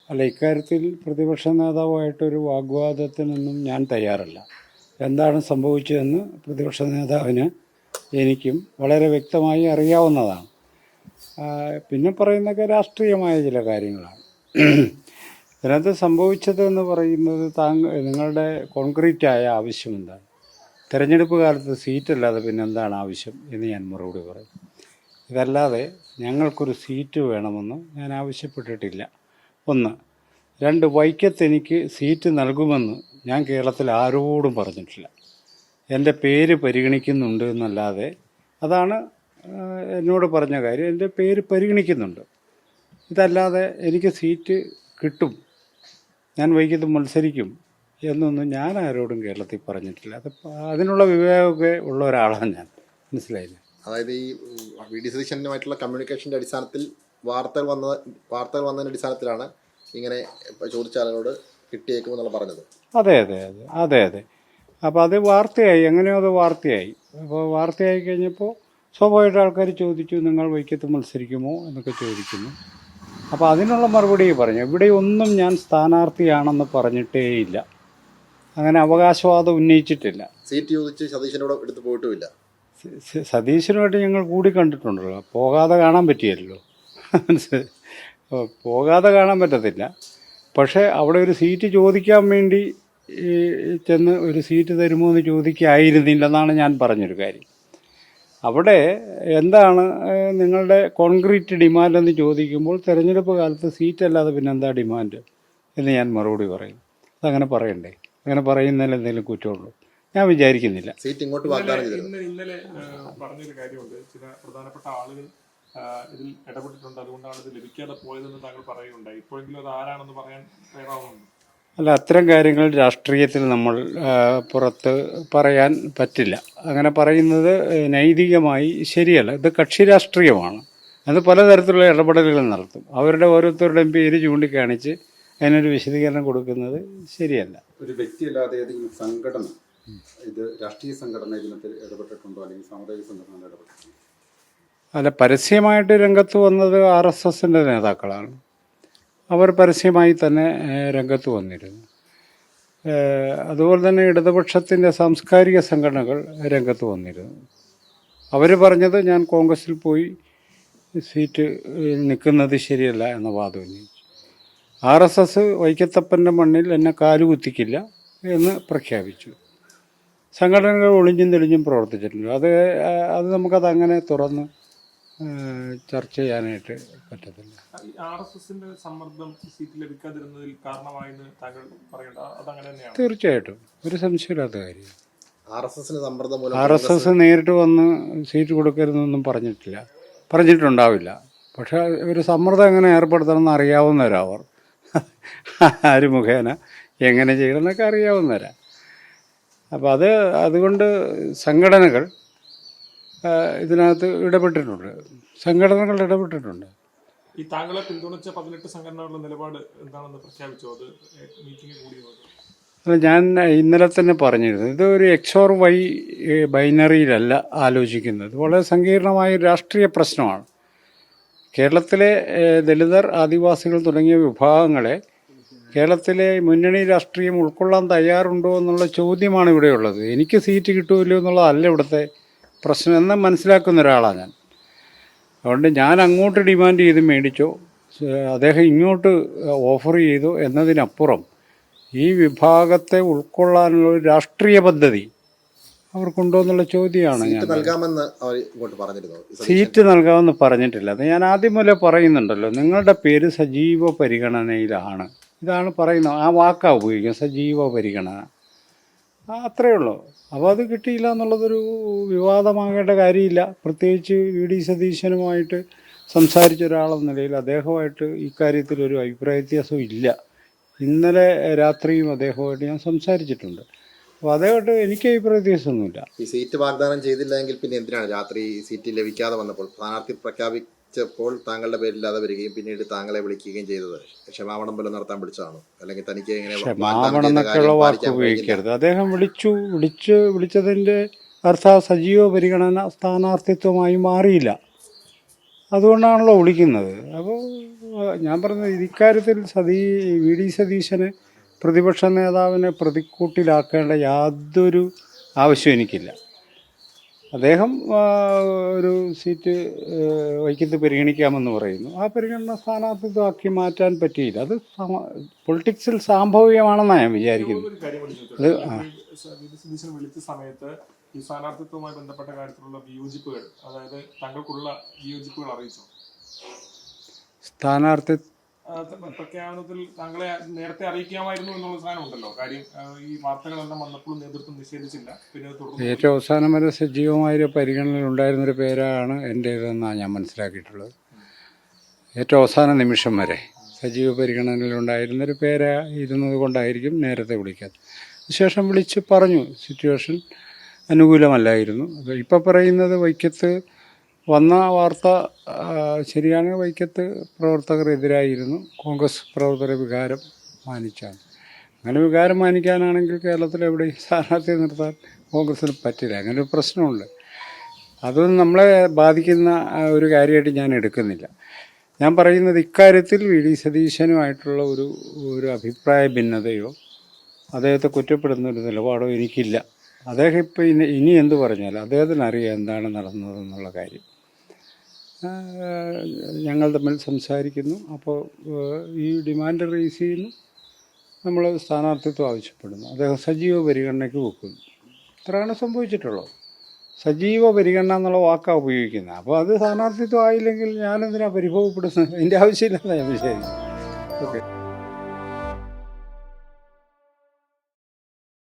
അല്ല, ഇക്കാര്യത്തിൽ പ്രതിപക്ഷ നേതാവുമായിട്ടൊരു വാഗ്വാദത്തിനൊന്നും ഞാൻ തയ്യാറല്ല. എന്താണ് സംഭവിച്ചതെന്ന് പ്രതിപക്ഷ നേതാവിന് എനിക്കും വളരെ വ്യക്തമായി അറിയാവുന്നതാണ്. പിന്നെ പറയുന്നതൊക്കെ രാഷ്ട്രീയമായ ചില കാര്യങ്ങളാണ്. ഇതിനകത്ത് സംഭവിച്ചതെന്ന് പറയുന്നത് നിങ്ങളുടെ കോൺക്രീറ്റായ ആവശ്യം എന്താണ്? തെരഞ്ഞെടുപ്പ് കാലത്ത് സീറ്റല്ലാതെ പിന്നെ എന്താണ് ആവശ്യം എന്ന് ഞാൻ മറുപടി പറയും. ഇതല്ലാതെ ഞങ്ങൾക്കൊരു സീറ്റ് വേണമെന്ന് ഞാൻ ആവശ്യപ്പെട്ടിട്ടില്ല. ഒന്ന്. രണ്ട്, വൈക്കത്ത് എനിക്ക് സീറ്റ് നൽകുമെന്ന് ഞാൻ കേരളത്തിൽ ആരോടും പറഞ്ഞിട്ടില്ല. എൻ്റെ പേര് പരിഗണിക്കുന്നുണ്ട് എന്നല്ലാതെ, അതാണ് എന്നോട് പറഞ്ഞ കാര്യം. എൻ്റെ പേര് പരിഗണിക്കുന്നുണ്ട്. ഇതല്ലാതെ എനിക്ക് സീറ്റ് കിട്ടും, ഞാൻ വൈക്കത്ത് മത്സരിക്കും എന്നൊന്നും ഞാൻ ആരോടും കേരളത്തിൽ പറഞ്ഞിട്ടില്ല. അതിനുള്ള വിവേകമൊക്കെ ഉള്ള ഒരാളാണ് ഞാൻ. മനസ്സിലായില്ലേ? അതായത് ഈ വി ഡി സതീശനുമായിട്ടുള്ള കമ്മ്യൂണിക്കേഷൻ്റെ അടിസ്ഥാനത്തിൽ വാർത്തകൾ വന്നതിൻ്റെ അടിസ്ഥാനത്തിലാണ് ഇങ്ങനെ ചോദിച്ച ആളുകളോട് കിട്ടിയേക്കുമെന്നുള്ള പറഞ്ഞത്. അതെ അതെ അതെ അതെ അതെ അപ്പോൾ അത് വാർത്തയായി, എങ്ങനെയോ അത് വാർത്തയായി. അപ്പോൾ വാർത്തയായി കഴിഞ്ഞപ്പോൾ സ്വാഭാവികമായിട്ട് ആൾക്കാർ ചോദിച്ചു, നിങ്ങൾ വൈക്കത്ത് മത്സരിക്കുമോ എന്നൊക്കെ ചോദിക്കുന്നു. അപ്പോൾ അതിനുള്ള മറുപടി പറഞ്ഞു. ഇവിടെ ഒന്നും ഞാൻ സ്ഥാനാർത്ഥിയാണെന്ന് പറഞ്ഞിട്ടേയില്ല, അങ്ങനെ അവകാശവാദം ഉന്നയിച്ചിട്ടില്ല. സീറ്റ് ചോദിച്ച് സതീശനോട് എടുത്ത് പോയിട്ടുമില്ല. സതീശനുമായിട്ട് ഞങ്ങൾ കൂടി കണ്ടിട്ടുണ്ടല്ലോ, പോകാതെ കാണാൻ പറ്റിയല്ലോ. പോകാതെ കാണാൻ പറ്റത്തില്ല. പക്ഷേ അവിടെ ഒരു സീറ്റ് ചോദിക്കാൻ വേണ്ടി ചെന്ന് ഒരു സീറ്റ് തരുമോ എന്ന് ചോദിക്കായിരുന്നില്ലെന്നാണ് ഞാൻ പറഞ്ഞൊരു കാര്യം. അവിടെ എന്താണ് നിങ്ങളുടെ കോൺക്രീറ്റ് ഡിമാൻഡ് എന്ന് ചോദിക്കുമ്പോൾ തെരഞ്ഞെടുപ്പ് കാലത്ത് സീറ്റല്ലാതെ പിന്നെ എന്താ ഡിമാൻഡ് എന്ന് ഞാൻ മറുപടി പറയും. അതങ്ങനെ പറയണ്ടേ? അങ്ങനെ പറയുന്നതിൽ എന്തെങ്കിലും കുറ്റമുള്ളൂ? ഞാൻ വിചാരിക്കുന്നില്ല. സീറ്റ് ഇങ്ങോട്ട് വാഗ്ദാനം ഇന്നലെ പറഞ്ഞൊരു കാര്യമുണ്ട്, ചില പ്രധാനപ്പെട്ട ആളുകൾ ഇതിൽ ഇടപെട്ടിട്ടുണ്ട്, അതുകൊണ്ടാണ് ഇത് ലഭിക്കാതെ പോയതെന്ന് താങ്കൾ പറയുകയുണ്ടായി. ഇപ്പോഴെങ്കിലും അത് ആരാണെന്ന് പറയാൻ തയ്യാറാവുന്നുണ്ട്? അല്ല, അത്തരം കാര്യങ്ങൾ രാഷ്ട്രീയത്തിൽ നമ്മൾ പുറത്ത് പറയാൻ പറ്റില്ല. അങ്ങനെ പറയുന്നത് നൈതികമായി ശരിയല്ല. ഇത് കക്ഷി രാഷ്ട്രീയമാണ്. അത് പലതരത്തിലുള്ള ഇടപെടലുകൾ നടത്തും. അവരുടെ ഓരോരുത്തരുടെയും പേര് ചൂണ്ടിക്കാണിച്ച് അതിനൊരു വിശദീകരണം കൊടുക്കുന്നത് ശരിയല്ല. ഒരു വ്യക്തിയല്ലാതെ ഏതെങ്കിലും സംഘടന, ഇത് രാഷ്ട്രീയ സംഘടന ഇതിനകത്ത് ഇടപെട്ടിട്ടുണ്ടോ, അല്ലെങ്കിൽ സാമുദായിക സംഘടന ഇടപെട്ടിട്ടുണ്ടോ? അല്ല, പരസ്യമായിട്ട് രംഗത്ത് വന്നത് RSSൻ്റെ നേതാക്കളാണ്. അവർ പരസ്യമായി തന്നെ രംഗത്ത് വന്നിരുന്നു. അതുപോലെ തന്നെ ഇടതുപക്ഷത്തിൻ്റെ സാംസ്കാരിക സംഘടനകൾ രംഗത്ത് വന്നിരുന്നു. അവർ പറഞ്ഞത് ഞാൻ കോൺഗ്രസിൽ പോയി സീറ്റ് നിൽക്കുന്നത് ശരിയല്ല എന്ന വാദം ഉന്നയിച്ചു. RSS വൈക്കത്തപ്പൻ്റെ മണ്ണിൽ എന്നെ കാലുകുത്തിക്കില്ല എന്ന് പ്രഖ്യാപിച്ചു. സംഘടനകൾ ഒളിഞ്ഞും തെളിഞ്ഞും പ്രവർത്തിച്ചിട്ടുണ്ട്. അത് നമുക്കത് അങ്ങനെ തുറന്ന് ചർച്ച ചെയ്യാനായിട്ട് പറ്റത്തില്ല. RSSന്റെ സമ്മർദ്ദം സീറ്റ് ലഭിക്കാതിരുന്നതിൽ കാരണമായെന്ന് താങ്കൾ പറയേണ്ട, അതങ്ങനെ തന്നെയാണ്? തീർച്ചയായിട്ടും, ഒരു സംശയമില്ലാത്ത കാര്യം. RSS നേരിട്ട് വന്ന് സീറ്റ് കൊടുക്കരുതെന്നൊന്നും പറഞ്ഞിട്ടുണ്ടാവില്ല. പക്ഷെ ഒരു സമ്മർദ്ദം എങ്ങനെ ഏർപ്പെടുത്തണമെന്ന് അറിയാവുന്നവരവർ. ആര് മുഖേന എങ്ങനെ ചെയ്യണമെന്നൊക്കെ അറിയാവുന്നവരാ. അപ്പോൾ അതുകൊണ്ട് സംഘടനകൾ ഇതിനകത്ത് സംഘടനകൾ ഇടപെട്ടിട്ടുണ്ട്. ഈ താങ്കളെ പിന്തുണച്ച 18 സംഘടനകളുടെ നിലപാട് എന്താണെന്ന് പ്രഖ്യാപിച്ചോ? അത് മീറ്റിംഗ് കൂടിയോ? അല്ല, ഞാൻ ഇന്നലെ തന്നെ പറഞ്ഞിരുന്നു, ഇത് ഒരു എക്സ് ഓർ വൈ ബൈനറിയിലല്ല ആലോചിക്കുന്നത്. വളരെ സങ്കീർണമായ രാഷ്ട്രീയ പ്രശ്നമാണ്. കേരളത്തിലെ ദലിതർ, ആദിവാസികൾ തുടങ്ങിയ വിഭാഗങ്ങളെ കേരളത്തിലെ മുന്നണി രാഷ്ട്രീയം ഉൾക്കൊള്ളാൻ തയ്യാറുണ്ടോ എന്നുള്ള ചോദ്യമാണ് ഇവിടെയുള്ളത്. എനിക്ക് സീറ്റ് കിട്ടുമല്ലോ എന്നുള്ളതല്ല ഇവിടുത്തെ പ്രശ്നം എന്ന് മനസ്സിലാക്കുന്ന ഒരാളാണ് ഞാൻ. അതുകൊണ്ട് ഞാൻ അങ്ങോട്ട് ഡിമാൻഡ് ചെയ്ത് മേടിച്ചോ, അദ്ദേഹം ഇങ്ങോട്ട് ഓഫർ ചെയ്തോ എന്നതിനപ്പുറം ഈ വിഭാഗത്തെ ഉൾക്കൊള്ളാനുള്ള ഒരു രാഷ്ട്രീയ പദ്ധതി അവർക്കുണ്ടോ എന്നുള്ള ചോദ്യമാണ്. സീറ്റ് നൽകാമെന്ന് പറഞ്ഞിട്ടില്ല. അത് ഞാൻ ആദ്യം മുതലേ പറയുന്നുണ്ടല്ലോ, നിങ്ങളുടെ പേര് സജീവ പരിഗണനയിലാണ്, ഇതാണ് പറയുന്നത്. ആ വാക്കാണ് ഉപയോഗിക്കുക, സജീവ പരിഗണന. അത്രയേ ഉള്ളൂ. അപ്പോൾ അത് കിട്ടിയില്ല എന്നുള്ളതൊരു വിവാദമാകേണ്ട കാര്യമില്ല. പ്രത്യേകിച്ച് VD സതീശനുമായിട്ട് സംസാരിച്ച ഒരാളെന്ന നിലയിൽ അദ്ദേഹമായിട്ട് ഇക്കാര്യത്തിലൊരു അഭിപ്രായ വ്യത്യാസവും ഇല്ല. ഇന്നലെ രാത്രിയും അദ്ദേഹമായിട്ട് ഞാൻ സംസാരിച്ചിട്ടുണ്ട്. അപ്പോൾ അദ്ദേഹമായിട്ട് എനിക്ക് അഭിപ്രായ വ്യത്യാസമൊന്നുമില്ല. ഈ സീറ്റ് വാഗ്ദാനം ചെയ്തില്ലെങ്കിൽ പിന്നെ എന്തിനാണ് രാത്രി സീറ്റ് ലഭിക്കാതെ വന്നപ്പോൾ സ്ഥാനാർത്ഥി പ്രഖ്യാപിച്ചപ്പോൾ താങ്കളുടെ പേരില്ലാതെ വരികയും പിന്നീട് താങ്കളെ വിളിക്കുകയും ചെയ്തത് ക്ഷമാപണം നടത്താൻ വിളിച്ചതാണോ? അല്ലെങ്കിൽ തനിക്ക് ക്ഷമാപണം എന്നൊക്കെയുള്ള വാക്ക് ഉപയോഗിക്കരുത്. അദ്ദേഹം വിളിച്ചതിൻ്റെ അർത്ഥ സജീവ പരിഗണന സ്ഥാനാർത്ഥിത്വമായി മാറിയില്ല. അതുകൊണ്ടാണല്ലോ വിളിക്കുന്നത്. അപ്പോൾ ഞാൻ പറഞ്ഞത് ഇക്കാര്യത്തിൽ വി ഡി സതീശനെ പ്രതിപക്ഷ നേതാവിനെ പ്രതിക്കൂട്ടിലാക്കേണ്ട യാതൊരു ആവശ്യവും എനിക്കില്ല. അദ്ദേഹം ഒരു സീറ്റ് വൈക്കത്ത് പരിഗണിക്കാമെന്ന് പറയുന്നു. ആ പരിഗണന സ്ഥാനാർത്ഥിത്വമാക്കി മാറ്റാൻ പറ്റിയില്ല. അത് പൊളിറ്റിക്സിൽ സാംഭവികമാണെന്നാണ് ഞാൻ വിചാരിക്കുന്നത്. ഒരു കാര്യം കൂടി ചോദിച്ചോട്ടെ. വി. ഡി. സതീശൻ വിളിച്ച സമയത്ത് ഈ സ്ഥാനാർത്ഥിത്വവുമായി ബന്ധപ്പെട്ട കാര്യത്തിലുള്ള വിയോജിപ്പുകൾ, അതായത് താങ്കൾക്കുള്ള വിയോജിപ്പുകൾ അറിയിച്ചോ? സ്ഥാനാർത്ഥി പ്രഖ്യാപനത്തിൽ താങ്കളെ നേരത്തെ അറിയിക്കാമായിരുന്നു എന്നുള്ള സാധനം ഉണ്ടല്ലോ. കാര്യം ഈ വാർത്തകളെല്ലാം വന്നപ്പോൾ നേതൃത്വം നിഷേധിച്ചില്ല. പിന്നെ തുടർന്ന് ഏറ്റവും അവസാനം വരെ സജീവമായൊരു പരിഗണനയിലുണ്ടായിരുന്നൊരു പേരാണ് എൻ്റേതെന്നാണ് ഞാൻ മനസ്സിലാക്കിയിട്ടുള്ളത്. ഏറ്റവും അവസാന നിമിഷം വരെ സജീവ പരിഗണനയിലുണ്ടായിരുന്നൊരു പേരായിരുന്നത് കൊണ്ടായിരിക്കും നേരത്തെ വിളിക്കാത്തത്. ശേഷം വിളിച്ച് പറഞ്ഞു സിറ്റുവേഷൻ അനുകൂലമല്ലായിരുന്നു. അപ്പോൾ ഇപ്പോൾ പറയുന്നത് വൈക്കത്ത് വന്ന വാർത്ത ശരിയാണ്. വൈക്കത്ത് പ്രവർത്തകർ എതിരായിരുന്നു. കോൺഗ്രസ് പ്രവർത്തകരെ വികാരം മാനിച്ചാണ്. അങ്ങനെ വികാരം മാനിക്കാനാണെങ്കിൽ കേരളത്തിലെവിടെയും സ്ഥാനാർത്ഥിയെ നിർത്താൻ കോൺഗ്രസ്സിന് പറ്റില്ല. അങ്ങനെ ഒരു പ്രശ്നമുണ്ട്. അതൊന്നും നമ്മളെ ബാധിക്കുന്ന ഒരു കാര്യമായിട്ട് ഞാൻ എടുക്കുന്നില്ല. ഞാൻ പറയുന്നത് ഇക്കാര്യത്തിൽ വി ഡി സതീശനുമായിട്ടുള്ള ഒരു അഭിപ്രായ ഭിന്നതയോ അദ്ദേഹത്തെ കുറ്റപ്പെടുന്ന ഒരു നിലപാടോ എനിക്കില്ല. അദ്ദേഹം ഇപ്പോൾ ഇനി എന്ത് പറഞ്ഞാലും അദ്ദേഹത്തിന് അറിയാം എന്താണ് നടന്നതെന്നുള്ള കാര്യം. ഞങ്ങൾ തമ്മിൽ സംസാരിക്കുന്നു. അപ്പോൾ ഈ ഡിമാൻഡ് റേസ് ചെയ്യുന്നു, നമ്മൾ സ്ഥാനാർത്ഥിത്വം ആവശ്യപ്പെടുന്നു, അദ്ദേഹം സജീവ പരിഗണനയ്ക്ക് വെക്കുന്നു. ഇത്രയാണ് സംഭവിച്ചിട്ടുള്ളത്. സജീവ പരിഗണന എന്നുള്ള വാക്കാണ് ഉപയോഗിക്കുന്നത്. അപ്പോൾ അത് സ്ഥാനാർത്ഥിത്വം ആയില്ലെങ്കിൽ ഞാനെന്തിനാണ് പരിഭവപ്പെടുന്നത്? അതിൻ്റെ ആവശ്യമില്ലെന്ന് ഞാൻ വിചാരിക്കുന്നു. ഓക്കെ.